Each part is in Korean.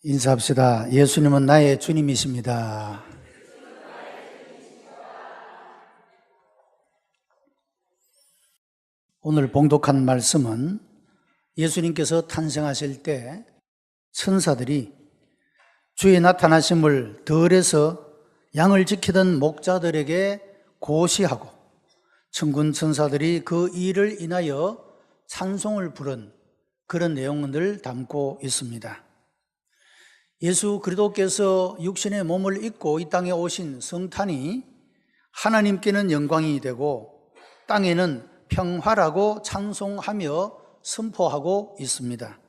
인사합시다. 예수님은 나의 주님이십니다. 오늘 봉독한 말씀은 예수님께서 탄생하실 때 천사들이 주의 나타나심을 덜해서 양을 지키던 목자들에게 고시하고 천군 천사들이 그 일을 인하여 찬송을 부른 그런 내용을 담고 있습니다. 예수 그리스도께서 육신의 몸을 입고 이 땅에 오신 성탄이 하나님께는 영광이 되고 땅에는 평화라고 찬송하며 선포하고 있습니다.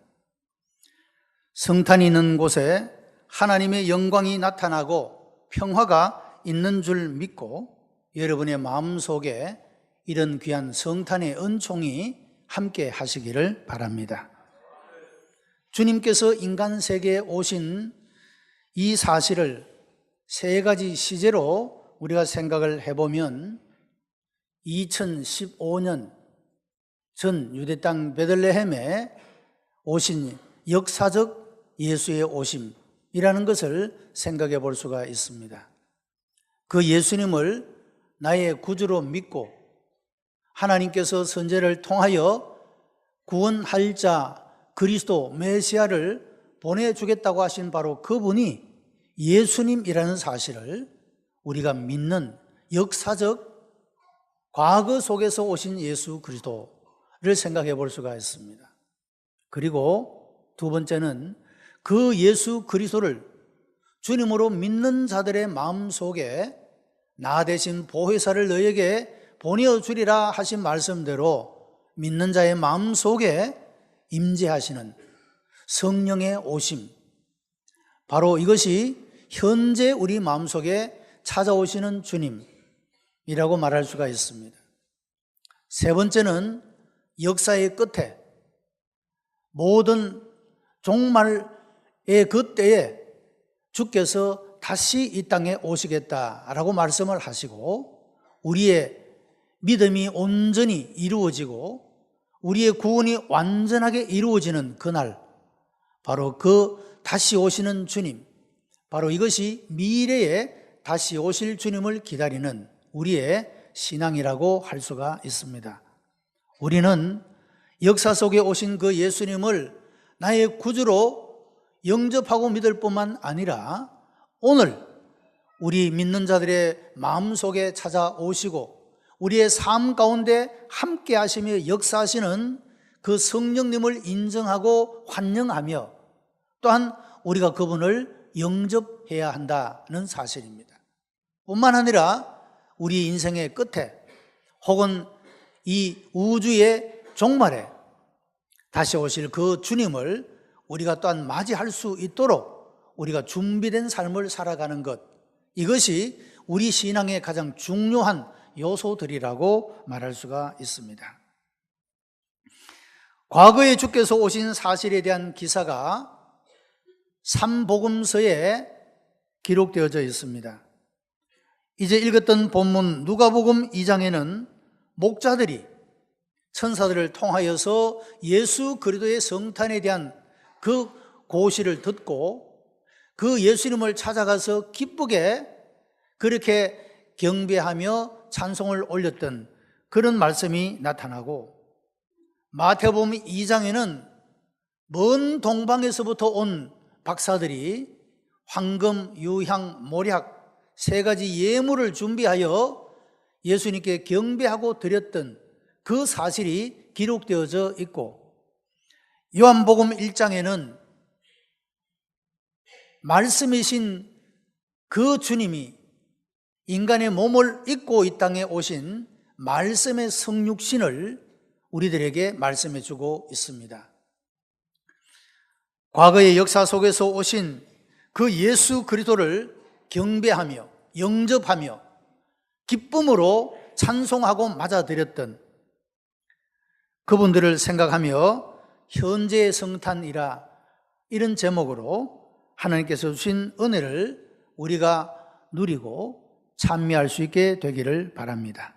성탄이 있는 곳에 하나님의 영광이 나타나고 평화가 있는 줄 믿고 여러분의 마음속에 이런 귀한 성탄의 은총이 함께 하시기를 바랍니다. 주님께서 인간 세계에 오신 이 사실을 세 가지 시제로 우리가 생각을 해보면 2015년 전 유대 땅 베들레헴에 오신 역사적 예수의 오심이라는 것을 생각해 볼 수가 있습니다. 그 예수님을 나의 구주로 믿고 하나님께서 선지자를 통하여 구원할 자 그리스도 메시아를 보내주겠다고 하신 바로 그분이 예수님이라는 사실을 우리가 믿는 역사적 과거 속에서 오신 예수 그리스도를 생각해 볼 수가 있습니다. 그리고 두 번째는 그 예수 그리스도를 주님으로 믿는 자들의 마음속에 나 대신 보혜사를 너에게 보내주리라 하신 말씀대로 믿는 자의 마음속에 임재하시는 성령의 오심, 바로 이것이 현재 우리 마음속에 찾아오시는 주님이라고 말할 수가 있습니다. 세 번째는 역사의 끝에 모든 종말의 그때에 주께서 다시 이 땅에 오시겠다라고 말씀을 하시고 우리의 믿음이 온전히 이루어지고 우리의 구원이 완전하게 이루어지는 그날, 바로 그 다시 오시는 주님, 바로 이것이 미래에 다시 오실 주님을 기다리는 우리의 신앙이라고 할 수가 있습니다. 우리는 역사 속에 오신 그 예수님을 나의 구주로 영접하고 믿을 뿐만 아니라 오늘 우리 믿는 자들의 마음속에 찾아오시고 우리의 삶 가운데 함께 하시며 역사하시는 그 성령님을 인정하고 환영하며 또한 우리가 그분을 영접해야 한다는 사실입니다. 뿐만 아니라 우리 인생의 끝에 혹은 이 우주의 종말에 다시 오실 그 주님을 우리가 또한 맞이할 수 있도록 우리가 준비된 삶을 살아가는 것, 이것이 우리 신앙의 가장 중요한 요소들이라고 말할 수가 있습니다. 과거에 주께서 오신 사실에 대한 기사가 삼복음서에 기록되어져 있습니다. 이제 읽었던 본문 누가복음 2장에는 목자들이 천사들을 통하여서 예수 그리스도의 성탄에 대한 그 고시를 듣고 그 예수님을 찾아가서 기쁘게 그렇게 경배하며 찬송을 올렸던 그런 말씀이 나타나고, 마태복음 2장에는 먼 동방에서부터 온 박사들이 황금, 유향, 모략 세 가지 예물을 준비하여 예수님께 경배하고 드렸던 그 사실이 기록되어져 있고, 요한복음 1장에는 말씀이신 그 주님이 인간의 몸을 입고 이 땅에 오신 말씀의 성육신을 우리들에게 말씀해 주고 있습니다. 과거의 역사 속에서 오신 그 예수 그리스도를 경배하며 영접하며 기쁨으로 찬송하고 맞아들였던 그분들을 생각하며 현재의 성탄이라 이런 제목으로 하나님께서 주신 은혜를 우리가 누리고 참여할 수 있게 되기를 바랍니다.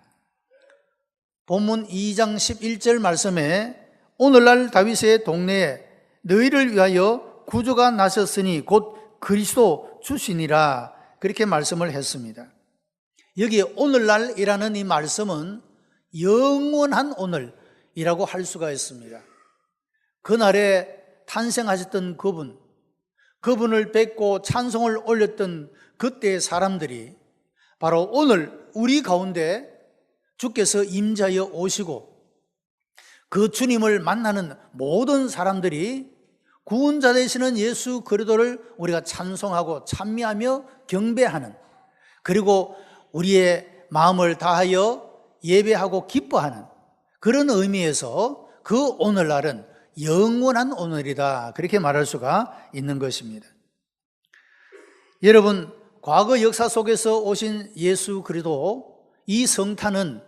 본문 2장 11절 말씀에 오늘날 다윗의 동네에 너희를 위하여 구주가 나셨으니 곧 그리스도 주시니라 그렇게 말씀을 했습니다. 여기 오늘날이라는 이 말씀은 영원한 오늘이라고 할 수가 있습니다. 그날에 탄생하셨던 그분을 뵙고 찬송을 올렸던 그때의 사람들이 바로 오늘 우리 가운데 주께서 임재하여 오시고 그 주님을 만나는 모든 사람들이 구원자 되시는 예수 그리스도를 우리가 찬송하고 찬미하며 경배하는, 그리고 우리의 마음을 다하여 예배하고 기뻐하는 그런 의미에서 그 오늘날은 영원한 오늘이다 그렇게 말할 수가 있는 것입니다. 여러분, 과거 역사 속에서 오신 예수 그리스도, 이 성탄은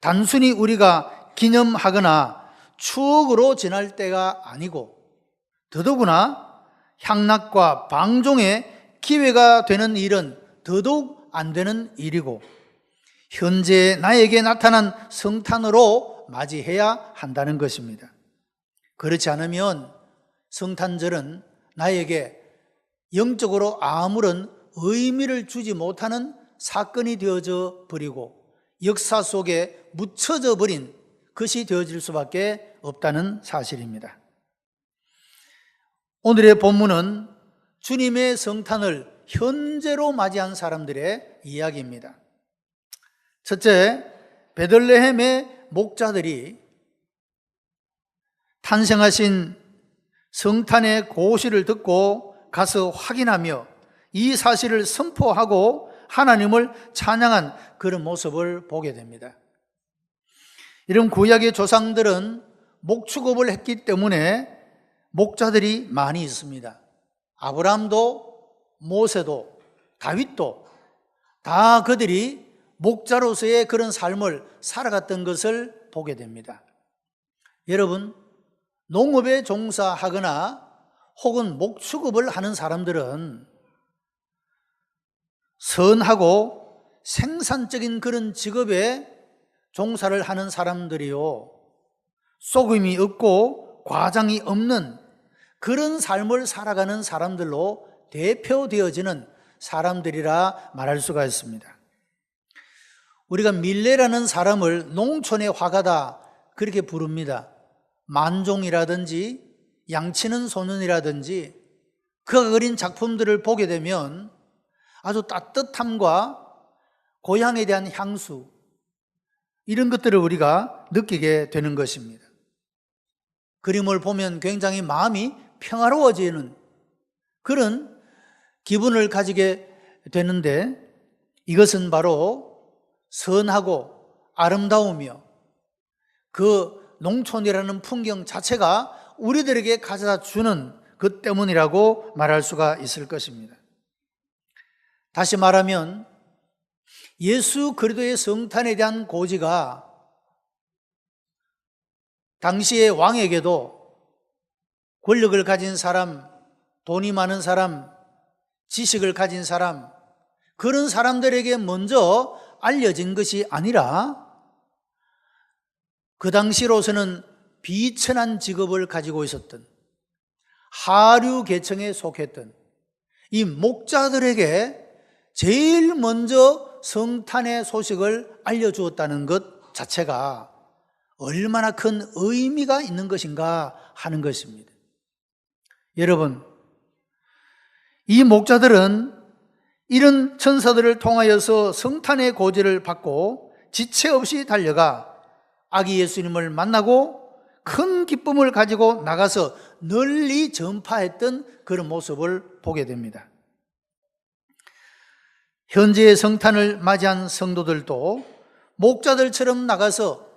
단순히 우리가 기념하거나 추억으로 지날 때가 아니고 더더구나 향락과 방종의 기회가 되는 일은 더더욱 안 되는 일이고 현재 나에게 나타난 성탄으로 맞이해야 한다는 것입니다. 그렇지 않으면 성탄절은 나에게 영적으로 아무런 의미를 주지 못하는 사건이 되어져 버리고 역사 속에 묻혀져 버린 것이 되어질 수밖에 없다는 사실입니다. 오늘의 본문은 주님의 성탄을 현재로 맞이한 사람들의 이야기입니다. 첫째, 베들레헴의 목자들이 탄생하신 성탄의 고시를 듣고 가서 확인하며 이 사실을 선포하고 하나님을 찬양한 그런 모습을 보게 됩니다. 이런 구약의 조상들은 목축업을 했기 때문에 목자들이 많이 있습니다. 아브라함도 모세도 다윗도 다 그들이 목자로서의 그런 삶을 살아갔던 것을 보게 됩니다. 여러분, 농업에 종사하거나 혹은 목축업을 하는 사람들은 선하고 생산적인 그런 직업에 종사를 하는 사람들이요, 속임이 없고 과장이 없는 그런 삶을 살아가는 사람들로 대표되어지는 사람들이라 말할 수가 있습니다. 우리가 밀레라는 사람을 농촌의 화가다 그렇게 부릅니다. 만종이라든지 양치는 소년이라든지 그가 그린 작품들을 보게 되면 아주 따뜻함과 고향에 대한 향수, 이런 것들을 우리가 느끼게 되는 것입니다. 그림을 보면 굉장히 마음이 평화로워지는 그런 기분을 가지게 되는데, 이것은 바로 선하고 아름다우며 그 농촌이라는 풍경 자체가 우리들에게 가져다 주는 것 때문이라고 말할 수가 있을 것입니다. 다시 말하면 예수 그리스도의 성탄에 대한 고지가 당시의 왕에게도 권력을 가진 사람, 돈이 많은 사람, 지식을 가진 사람, 그런 사람들에게 먼저 알려진 것이 아니라 그 당시로서는 비천한 직업을 가지고 있었던 하류 계층에 속했던 이 목자들에게 제일 먼저 성탄의 소식을 알려주었다는 것 자체가 얼마나 큰 의미가 있는 것인가 하는 것입니다. 여러분, 이 목자들은 이런 천사들을 통하여서 성탄의 고지를 받고 지체 없이 달려가 아기 예수님을 만나고 큰 기쁨을 가지고 나가서 널리 전파했던 그런 모습을 보게 됩니다. 현재의 성탄을 맞이한 성도들도 목자들처럼 나가서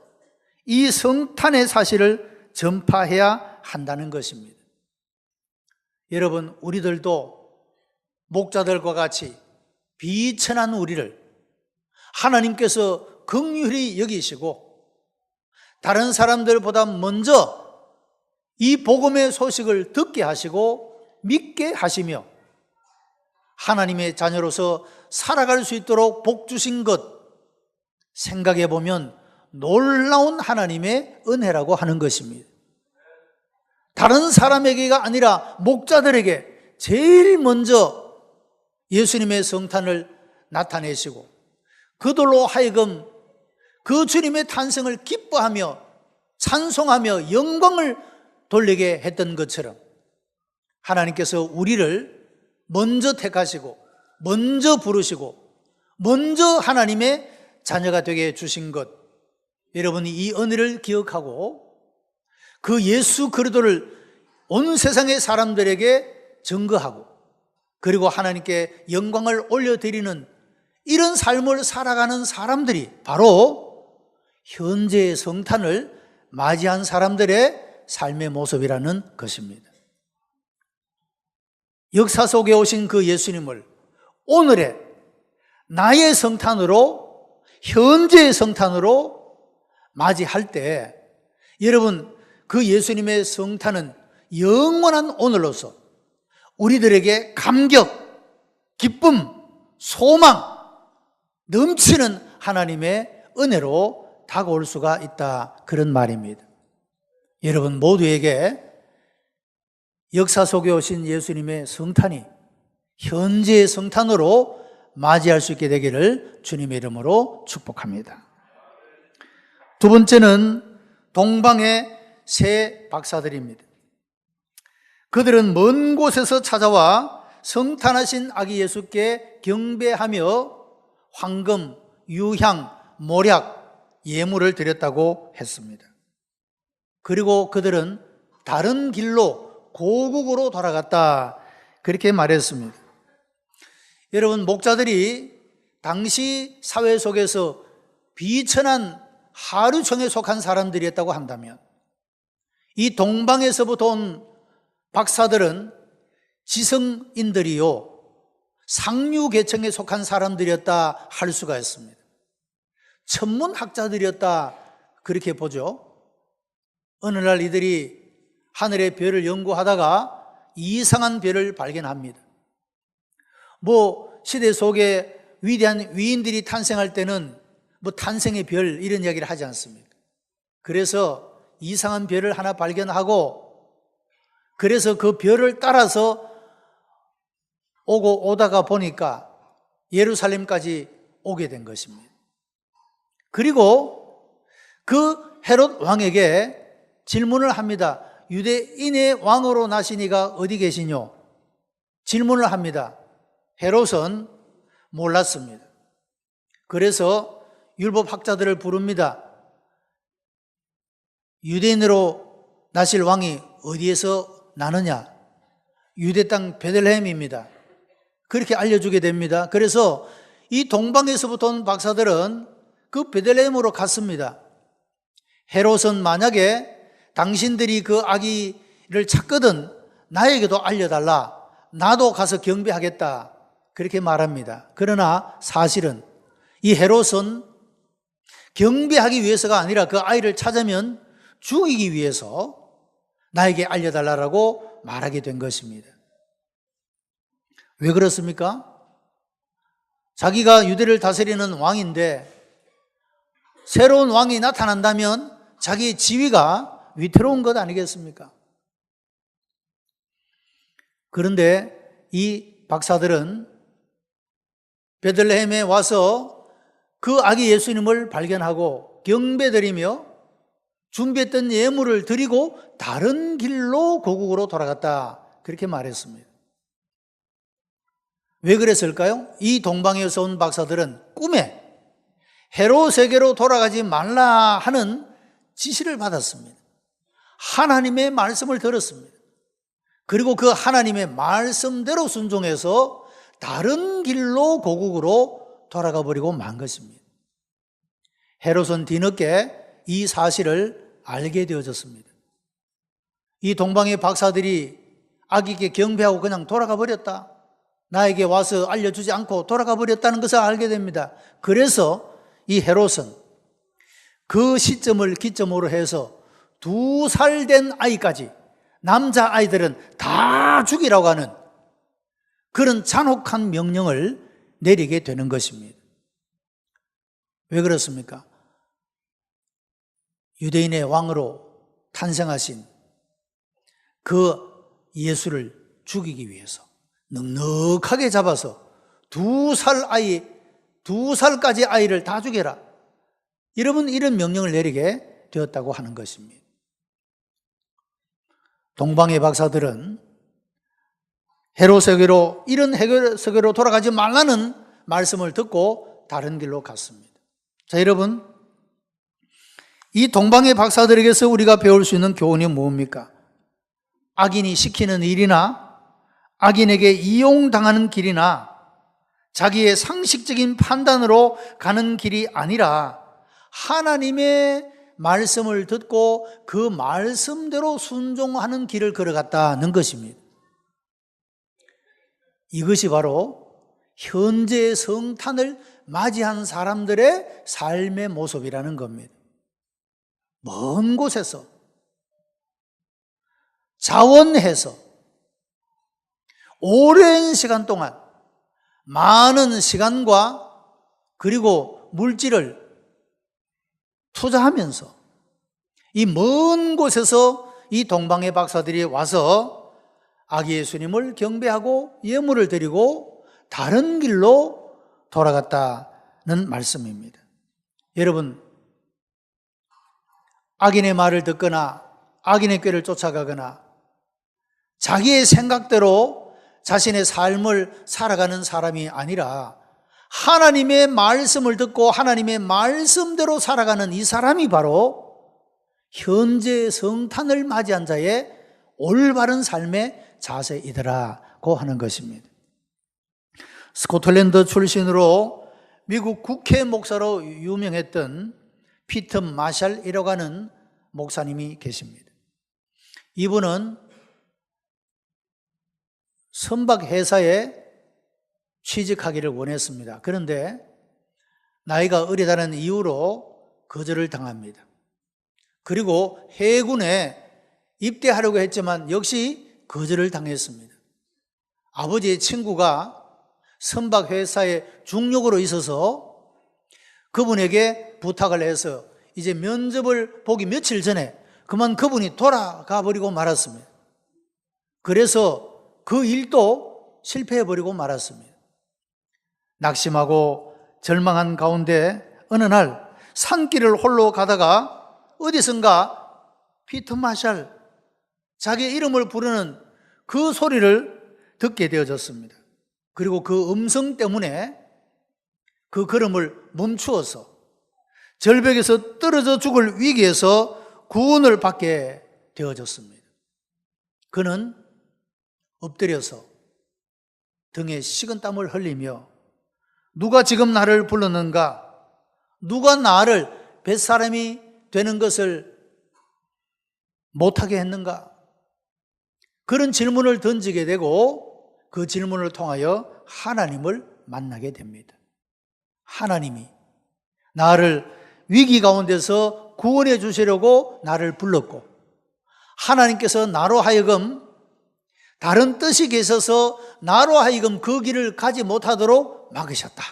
이 성탄의 사실을 전파해야 한다는 것입니다. 여러분, 우리들도 목자들과 같이 비천한 우리를 하나님께서 긍휼히 여기시고 다른 사람들보다 먼저 이 복음의 소식을 듣게 하시고 믿게 하시며 하나님의 자녀로서 살아갈 수 있도록 복 주신 것 생각해 보면 놀라운 하나님의 은혜라고 하는 것입니다. 다른 사람에게가 아니라 목자들에게 제일 먼저 예수님의 성탄을 나타내시고 그들로 하여금 그 주님의 탄생을 기뻐하며 찬송하며 영광을 돌리게 했던 것처럼 하나님께서 우리를 먼저 택하시고 먼저 부르시고 먼저 하나님의 자녀가 되게 해주신 것, 여러분이 이 은혜를 기억하고 그 예수 그리스도를 온 세상의 사람들에게 증거하고 그리고 하나님께 영광을 올려드리는 이런 삶을 살아가는 사람들이 바로 현재의 성탄을 맞이한 사람들의 삶의 모습이라는 것입니다. 역사 속에 오신 그 예수님을 오늘의 나의 성탄으로, 현재의 성탄으로 맞이할 때 여러분, 그 예수님의 성탄은 영원한 오늘로서 우리들에게 감격, 기쁨, 소망, 넘치는 하나님의 은혜로 다가올 수가 있다, 그런 말입니다. 여러분 모두에게 역사 속에 오신 예수님의 성탄이 현재의 성탄으로 맞이할 수 있게 되기를 주님의 이름으로 축복합니다. 두 번째는 동방의 세 박사들입니다. 그들은 먼 곳에서 찾아와 성탄하신 아기 예수께 경배하며 황금, 유향, 모략, 예물을 드렸다고 했습니다. 그리고 그들은 다른 길로 고국으로 돌아갔다, 그렇게 말했습니다. 여러분, 목자들이 당시 사회 속에서 비천한 하류층에 속한 사람들이었다고 한다면 이 동방에서부터 온 박사들은 지성인들이요 상류계층에 속한 사람들이었다 할 수가 있습니다. 천문학자들이었다, 그렇게 보죠. 어느 날 이들이 하늘의 별을 연구하다가 이상한 별을 발견합니다. 시대 속에 위대한 위인들이 탄생할 때는 탄생의 별 이런 이야기를 하지 않습니까? 그래서 이상한 별을 하나 발견하고 그래서 그 별을 따라서 오다가 보니까 예루살렘까지 오게 된 것입니다. 그리고 그 헤롯 왕에게 질문을 합니다. 유대인의 왕으로 나시니가 어디 계시뇨? 질문을 합니다. 헤롯은 몰랐습니다. 그래서 율법학자들을 부릅니다. 유대인으로 나실 왕이 어디에서 나느냐? 유대 땅 베들레헴입니다. 그렇게 알려주게 됩니다. 그래서 이 동방에서부터 온 박사들은 그 베들레헴으로 갔습니다. 헤롯은 만약에 당신들이 그 아기를 찾거든 나에게도 알려달라, 나도 가서 경배하겠다, 그렇게 말합니다. 그러나 사실은 이 헤롯은 경배하기 위해서가 아니라 그 아이를 찾으면 죽이기 위해서 나에게 알려달라고 말하게 된 것입니다. 왜 그렇습니까? 자기가 유대를 다스리는 왕인데 새로운 왕이 나타난다면 자기의 지위가 위태로운 것 아니겠습니까? 그런데 이 박사들은 베들레헴에 와서 그 아기 예수님을 발견하고 경배드리며 준비했던 예물을 드리고 다른 길로 고국으로 돌아갔다, 그렇게 말했습니다. 왜 그랬을까요? 이 동방에서 온 박사들은 꿈에 헤롯에게로 돌아가지 말라 하는 지시를 받았습니다. 하나님의 말씀을 들었습니다. 그리고 그 하나님의 말씀대로 순종해서 다른 길로 고국으로 돌아가 버리고 만 것입니다. 헤롯은 뒤늦게 이 사실을 알게 되어졌습니다. 이 동방의 박사들이 아기께 경배하고 그냥 돌아가 버렸다, 나에게 와서 알려주지 않고 돌아가 버렸다는 것을 알게 됩니다. 그래서 이 헤롯은 그 시점을 기점으로 해서 2살 된 아이까지, 남자아이들은 다 죽이라고 하는 그런 잔혹한 명령을 내리게 되는 것입니다. 왜 그렇습니까? 유대인의 왕으로 탄생하신 그 예수를 죽이기 위해서 넉넉하게 잡아서 2살까지 아이를 다 죽여라. 여러분, 이런 명령을 내리게 되었다고 하는 것입니다. 동방의 박사들은 헤로세계로, 이런 헤로세계로 돌아가지 말라는 말씀을 듣고 다른 길로 갔습니다. 자, 여러분, 이 동방의 박사들에게서 우리가 배울 수 있는 교훈이 뭡니까? 악인이 시키는 일이나 악인에게 이용당하는 길이나 자기의 상식적인 판단으로 가는 길이 아니라 하나님의 말씀을 듣고 그 말씀대로 순종하는 길을 걸어갔다는 것입니다. 이것이 바로 현재의 성탄을 맞이한 사람들의 삶의 모습이라는 겁니다. 먼 곳에서 자원해서 오랜 시간 동안 많은 시간과 그리고 물질을 투자하면서 이 먼 곳에서 이 동방의 박사들이 와서 아기 예수님을 경배하고 예물을 드리고 다른 길로 돌아갔다는 말씀입니다. 여러분, 악인의 말을 듣거나 악인의 꾀를 쫓아가거나 자기의 생각대로 자신의 삶을 살아가는 사람이 아니라 하나님의 말씀을 듣고 하나님의 말씀대로 살아가는 이 사람이 바로 현재 성탄을 맞이한 자의 올바른 삶의 자세이더라고 하는 것입니다. 스코틀랜드 출신으로 미국 국회 목사로 유명했던 피터 마샬이라고 하는 목사님이 계십니다. 이분은 선박회사에 취직하기를 원했습니다. 그런데 나이가 어리다는 이유로 거절을 당합니다. 그리고 해군에 입대하려고 했지만 역시 거절을 당했습니다. 아버지의 친구가 선박회사에 중력으로 있어서 그분에게 부탁을 해서 이제 면접을 보기 며칠 전에 그만 그분이 돌아가 버리고 말았습니다. 그래서 그 일도 실패해버리고 말았습니다. 낙심하고 절망한 가운데 어느 날 산길을 홀로 가다가 어디선가 피터 마샬, 자기의 이름을 부르는 그 소리를 듣게 되어졌습니다. 그리고 그 음성 때문에 그 걸음을 멈추어서 절벽에서 떨어져 죽을 위기에서 구원을 받게 되어졌습니다. 그는 엎드려서 등에 식은땀을 흘리며 누가 지금 나를 불렀는가? 누가 나를 뱃사람이 되는 것을 못하게 했는가? 그런 질문을 던지게 되고 그 질문을 통하여 하나님을 만나게 됩니다. 하나님이 나를 위기 가운데서 구원해 주시려고 나를 불렀고 하나님께서 나로 하여금 다른 뜻이 계셔서 나로 하여금 그 길을 가지 못하도록 막으셨다.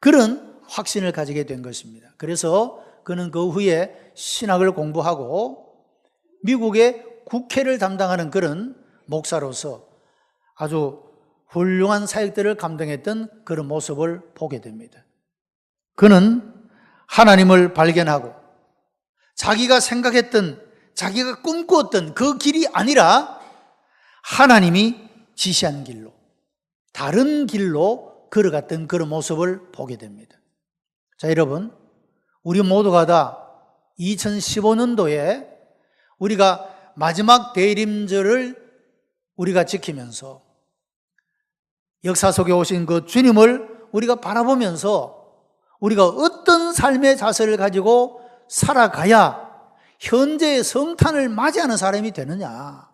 그런 확신을 가지게 된 것입니다. 그래서 그는 그 후에 신학을 공부하고 미국의 국회를 담당하는 그런 목사로서 아주 훌륭한 사역들을 감당했던 그런 모습을 보게 됩니다. 그는 하나님을 발견하고 자기가 생각했던, 자기가 꿈꾸었던 그 길이 아니라 하나님이 지시한 길로, 다른 길로 걸어갔던 그런 모습을 보게 됩니다. 자, 여러분, 우리 모두가 다 2015년도에 우리가 마지막 대림절을 우리가 지키면서 역사 속에 오신 그 주님을 우리가 바라보면서 우리가 어떤 삶의 자세를 가지고 살아가야 현재의 성탄을 맞이하는 사람이 되느냐?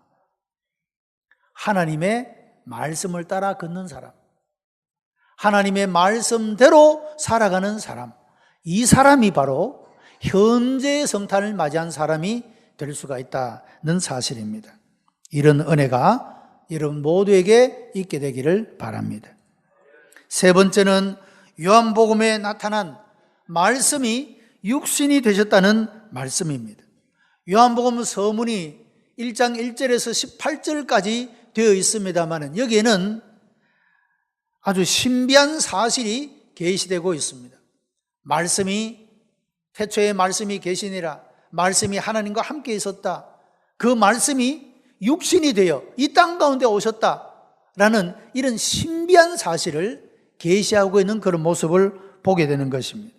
하나님의 말씀을 따라 걷는 사람, 하나님의 말씀대로 살아가는 사람, 이 사람이 바로 현재의 성탄을 맞이한 사람이 될 수가 있다는 사실입니다. 이런 은혜가 여러분 모두에게 있게 되기를 바랍니다. 세 번째는 요한복음에 나타난 말씀이 육신이 되셨다는 말씀입니다. 요한복음 서문이 1장 1절에서 18절까지 되어 있습니다만 여기에는 아주 신비한 사실이 계시되고 있습니다. 말씀이, 태초에 말씀이 계시니라, 말씀이 하나님과 함께 있었다, 그 말씀이 육신이 되어 이 땅 가운데 오셨다라는 이런 신비한 사실을 계시하고 있는 그런 모습을 보게 되는 것입니다.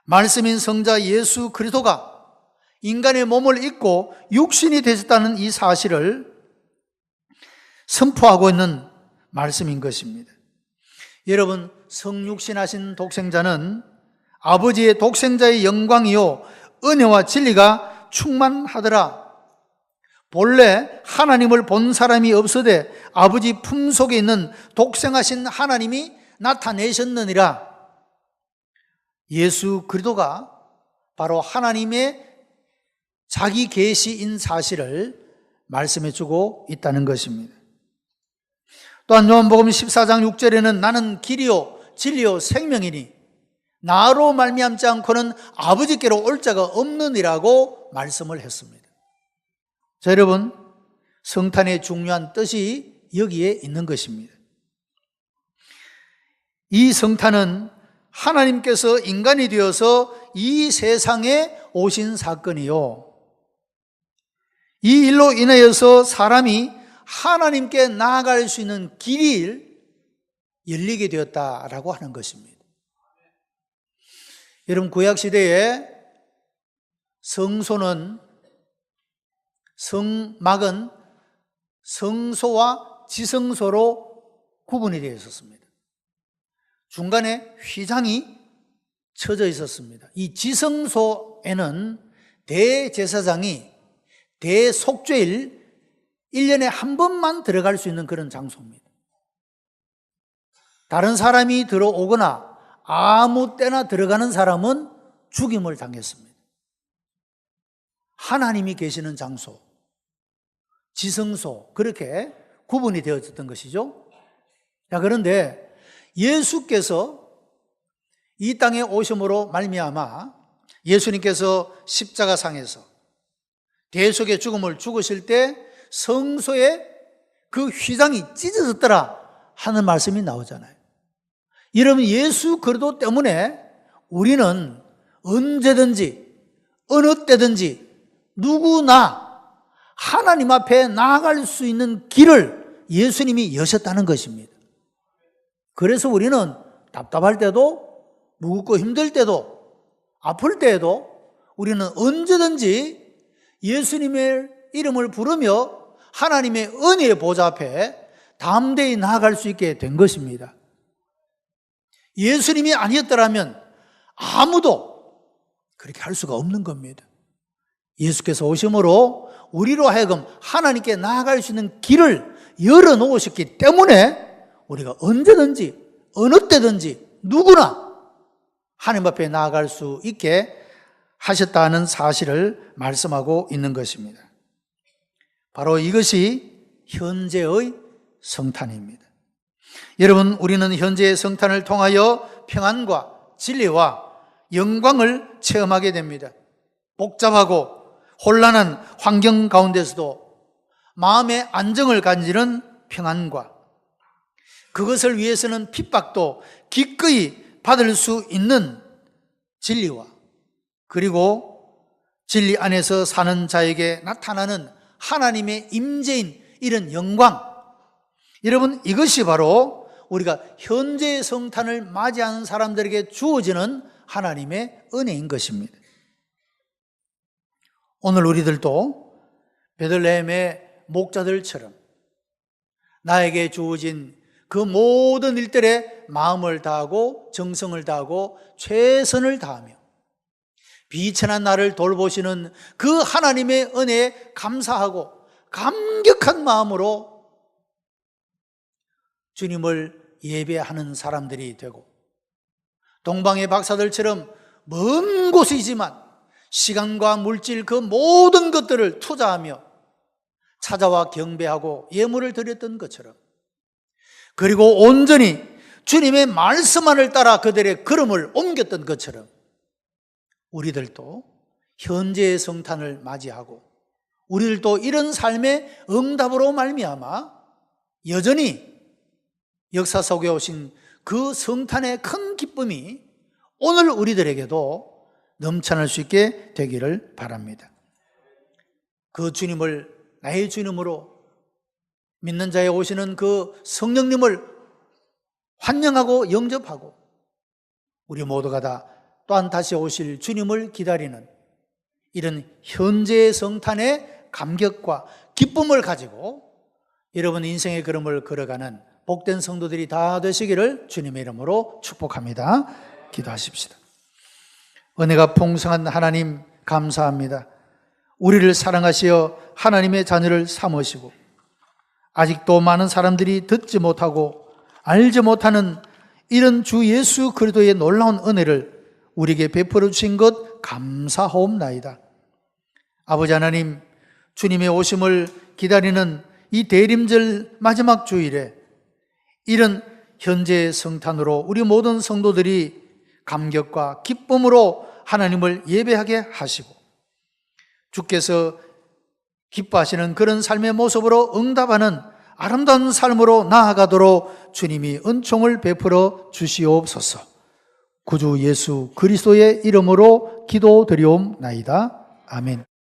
말씀인 성자 예수 그리스도가 인간의 몸을 입고 육신이 되셨다는 이 사실을 선포하고 있는 말씀인 것입니다. 여러분, 성육신하신 독생자는 아버지의 독생자의 영광이요 은혜와 진리가 충만하더라. 본래 하나님을 본 사람이 없으되 아버지 품속에 있는 독생하신 하나님이 나타내셨느니라. 예수 그리스도가 바로 하나님의 자기 계시인 사실을 말씀해 주고 있다는 것입니다. 또한 요한복음 14장 6절에는 나는 길이요 진리요 생명이니 나로 말미암지 않고는 아버지께로 올 자가 없느니라고 말씀을 했습니다. 자, 여러분, 성탄의 중요한 뜻이 여기에 있는 것입니다. 이 성탄은 하나님께서 인간이 되어서 이 세상에 오신 사건이요, 이 일로 인하여서 사람이 하나님께 나아갈 수 있는 길이 열리게 되었다라고 하는 것입니다. 여러분, 구약시대에 성막은 성소와 지성소로 구분이 되어 있었습니다. 중간에 휘장이 쳐져 있었습니다. 이 지성소에는 대제사장이 대속죄일 1년에 한 번만 들어갈 수 있는 그런 장소입니다. 다른 사람이 들어오거나 아무 때나 들어가는 사람은 죽임을 당했습니다. 하나님이 계시는 장소, 지성소, 그렇게 구분이 되어졌던 것이죠. 자, 그런데 예수께서 이 땅에 오심으로 말미암아 예수님께서 십자가상에서 대속의 죽음을 죽으실 때 성소에 그 휘장이 찢어졌더라 하는 말씀이 나오잖아요. 여러분, 예수 그리스도 때문에 우리는 언제든지 어느 때든지 누구나 하나님 앞에 나아갈 수 있는 길을 예수님이 여셨다는 것입니다. 그래서 우리는 답답할 때도, 무겁고 힘들 때도, 아플 때에도 우리는 언제든지 예수님의 이름을 부르며 하나님의 은혜의 보좌 앞에 담대히 나아갈 수 있게 된 것입니다. 예수님이 아니었더라면 아무도 그렇게 할 수가 없는 겁니다. 예수께서 오심으로 우리로 하여금 하나님께 나아갈 수 있는 길을 열어놓으셨기 때문에 우리가 언제든지 어느 때든지 누구나 하나님 앞에 나아갈 수 있게 하셨다는 사실을 말씀하고 있는 것입니다. 바로 이것이 현재의 성탄입니다. 여러분, 우리는 현재의 성탄을 통하여 평안과 진리와 영광을 체험하게 됩니다. 복잡하고 혼란한 환경 가운데서도 마음의 안정을 가지는 평안과, 그것을 위해서는 핍박도 기꺼이 받을 수 있는 진리와, 그리고 진리 안에서 사는 자에게 나타나는 하나님의 임재인 이런 영광, 여러분, 이것이 바로 우리가 현재의 성탄을 맞이하는 사람들에게 주어지는 하나님의 은혜인 것입니다. 오늘 우리들도 베들레헴의 목자들처럼 나에게 주어진 그 모든 일들에 마음을 다하고 정성을 다하고 최선을 다하며 비천한 나를 돌보시는 그 하나님의 은혜에 감사하고 감격한 마음으로 주님을 예배하는 사람들이 되고, 동방의 박사들처럼 먼 곳이지만 시간과 물질 그 모든 것들을 투자하며 찾아와 경배하고 예물을 드렸던 것처럼, 그리고 온전히 주님의 말씀만을 따라 그들의 걸음을 옮겼던 것처럼 우리들도 현재의 성탄을 맞이하고 우리를 또 이런 삶의 응답으로 말미암아 여전히 역사 속에 오신 그 성탄의 큰 기쁨이 오늘 우리들에게도 넘쳐날 수 있게 되기를 바랍니다. 그 주님을 나의 주님으로 믿는 자에 오시는 그 성령님을 환영하고 영접하고 우리 모두가 다 또한 다시 오실 주님을 기다리는 이런 현재의 성탄의 감격과 기쁨을 가지고 여러분 인생의 걸음을 걸어가는 복된 성도들이 다 되시기를 주님의 이름으로 축복합니다. 기도하십시다. 은혜가 풍성한 하나님 감사합니다. 우리를 사랑하시어 하나님의 자녀를 삼으시고 아직도 많은 사람들이 듣지 못하고 알지 못하는 이런 주 예수 그리스도의 놀라운 은혜를 우리에게 베풀어 주신 것 감사하옵나이다. 아버지 하나님, 주님의 오심을 기다리는 이 대림절 마지막 주일에 이런 현재의 성탄으로 우리 모든 성도들이 감격과 기쁨으로 하나님을 예배하게 하시고 주께서 기뻐하시는 그런 삶의 모습으로 응답하는 아름다운 삶으로 나아가도록 주님이 은총을 베풀어 주시옵소서. 구주 예수 그리스도의 이름으로 기도드리옵나이다. 아멘.